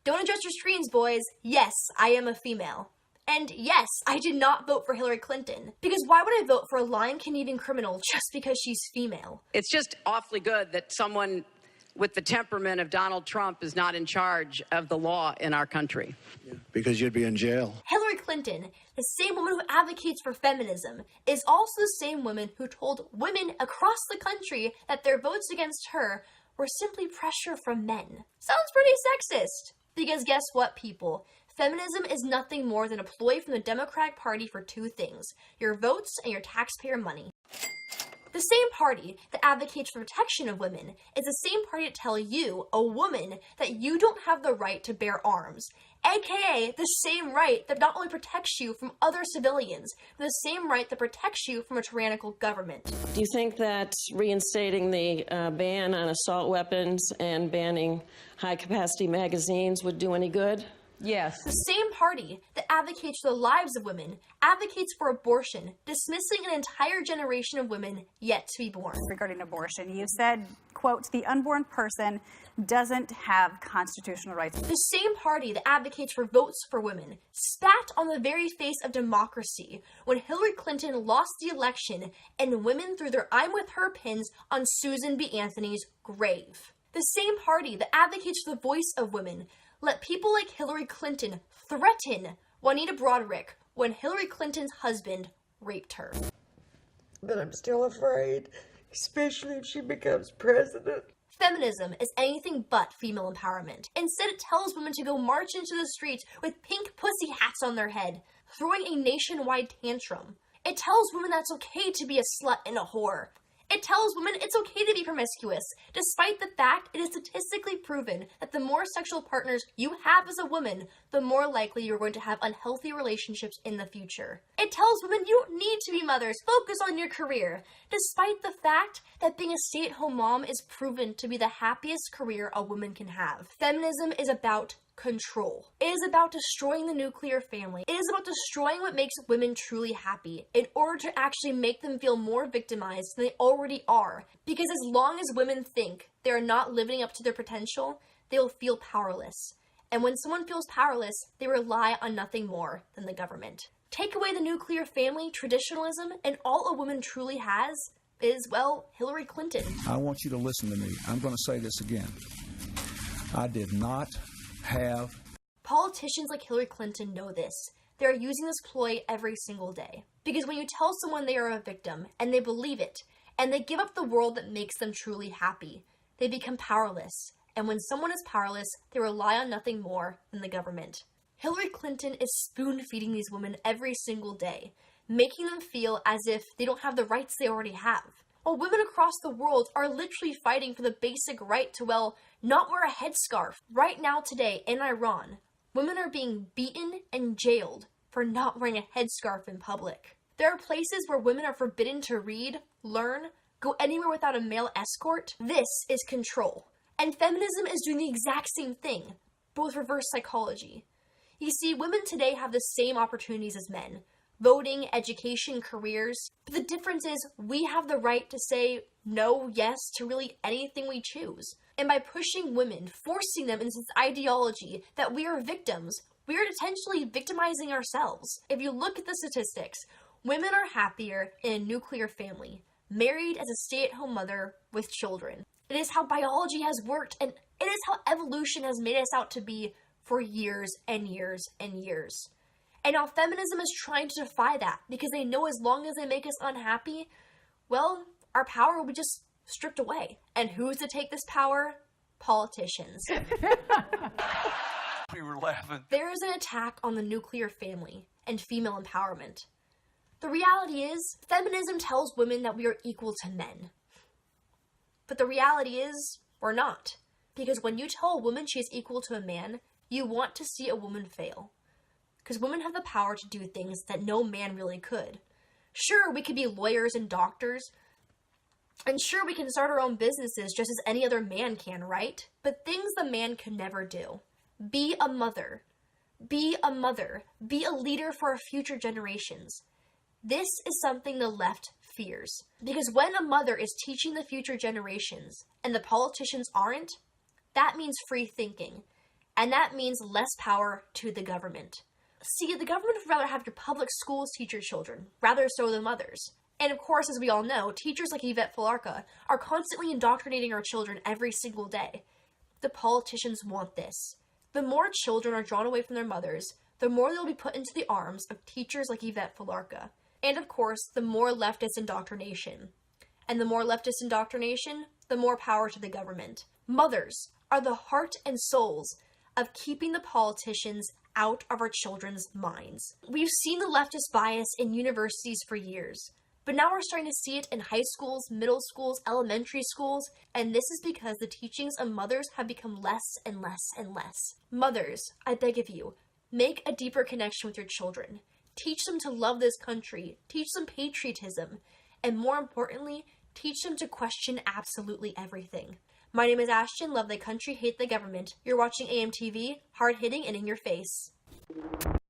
Don't adjust your screens, boys. Yes, I am a female. And yes, I did not vote for Hillary Clinton. Because why would I vote for a lying Canadian criminal just because she's female? It's just awfully good that someone with the temperament of Donald Trump is not in charge of the law in our country. Yeah, because you'd be in jail. Hillary Clinton, the same woman who advocates for feminism, is also the same woman who told women across the country that their votes against her were simply pressure from men. Sounds pretty sexist. Because guess what, people? Feminism is nothing more than a ploy from the Democratic Party for two things: your votes and your taxpayer money. The same party that advocates for protection of women is the same party to tell you, a woman, that you don't have the right to bear arms, aka the same right that not only protects you from other civilians, but the same right that protects you from a tyrannical government. Do you think that reinstating the ban on assault weapons and banning high-capacity magazines would do any good? Yes. The same party that advocates for the lives of women advocates for abortion, dismissing an entire generation of women yet to be born. Regarding abortion, you said, quote, the unborn person doesn't have constitutional rights. The same party that advocates for votes for women spat on the very face of democracy when Hillary Clinton lost the election and women threw their I'm with her pins on Susan B. Anthony's grave. The same party that advocates for the voice of women let people like Hillary Clinton threaten Juanita Broaddrick when Hillary Clinton's husband raped her. But I'm still afraid, especially if she becomes president. Feminism is anything but female empowerment. Instead, it tells women to go march into the streets with pink pussy hats on their head, throwing a nationwide tantrum. It tells women that it's okay to be a slut and a whore. It tells women it's okay to be promiscuous, despite the fact it is statistically proven that the more sexual partners you have as a woman, the more likely you're going to have unhealthy relationships in the future. It tells women you don't need to be mothers, focus on your career, despite the fact that being a stay-at-home mom is proven to be the happiest career a woman can have. Feminism is about control. It is about destroying the nuclear family. It is about destroying what makes women truly happy in order to actually make them feel more victimized than they already are. Because as long as women think they are not living up to their potential, they will feel powerless. And when someone feels powerless, they rely on nothing more than the government. Take away the nuclear family, traditionalism, and all a woman truly has is, well, Hillary Clinton. I want you to listen to me. I'm going to say this again. I did not have. Politicians like Hillary Clinton know this. They're using this ploy every single day. Because when you tell someone they are a victim, and they believe it, and they give up the world that makes them truly happy, they become powerless. And when someone is powerless, they rely on nothing more than the government. Hillary Clinton is spoon-feeding these women every single day, making them feel as if they don't have the rights they already have. While women across the world are literally fighting for the basic right to, well, not wear a headscarf. Right now today in Iran, women are being beaten and jailed for not wearing a headscarf in public. There are places where women are forbidden to read, learn, go anywhere without a male escort. This is control. And feminism is doing the exact same thing, but with reverse psychology. You see, women today have the same opportunities as men. Voting, education, careers. But the difference is we have the right to say no, yes to really anything we choose. And by pushing women, forcing them into this ideology that we are victims, we are potentially victimizing ourselves. If you look at the statistics, women are happier in a nuclear family, married as a stay-at-home mother with children. It is how biology has worked, and it is how evolution has made us out to be for years and years and years. And now feminism is trying to defy that because they know as long as they make us unhappy, well, our power will be just stripped away. And who's to take this power? Politicians. We were laughing. There is an attack on the nuclear family and female empowerment. The reality is, feminism tells women that we are equal to men. But the reality is, we're not. Because when you tell a woman she is equal to a man, you want to see a woman fail. Because women have the power to do things that no man really could. Sure, we could be lawyers and doctors, and sure, we can start our own businesses just as any other man can, right? But things the man could never do. Be a mother. Be a mother. Be a leader for our future generations. This is something the left fears. Because when a mother is teaching the future generations, and the politicians aren't, that means free thinking. And that means less power to the government. See, the government would rather have your public schools teach your children, rather so than mothers. And of course, as we all know, teachers like Yvette Filarca are constantly indoctrinating our children every single day. The politicians want this. The more children are drawn away from their mothers, the more they'll be put into the arms of teachers like Yvette Filarca. And of course, the more leftist indoctrination. And the more leftist indoctrination, the more power to the government. Mothers are the heart and souls of keeping the politicians out of our children's minds. We've seen the leftist bias in universities for years, but now we're starting to see it in high schools, middle schools, elementary schools, and this is because the teachings of mothers have become less and less and less. Mothers, I beg of you, make a deeper connection with your children. Teach them to love this country, teach them patriotism, and more importantly, teach them to question absolutely everything. My name is Ashton, love the country, hate the government. You're watching AMTV, hard-hitting and in your face.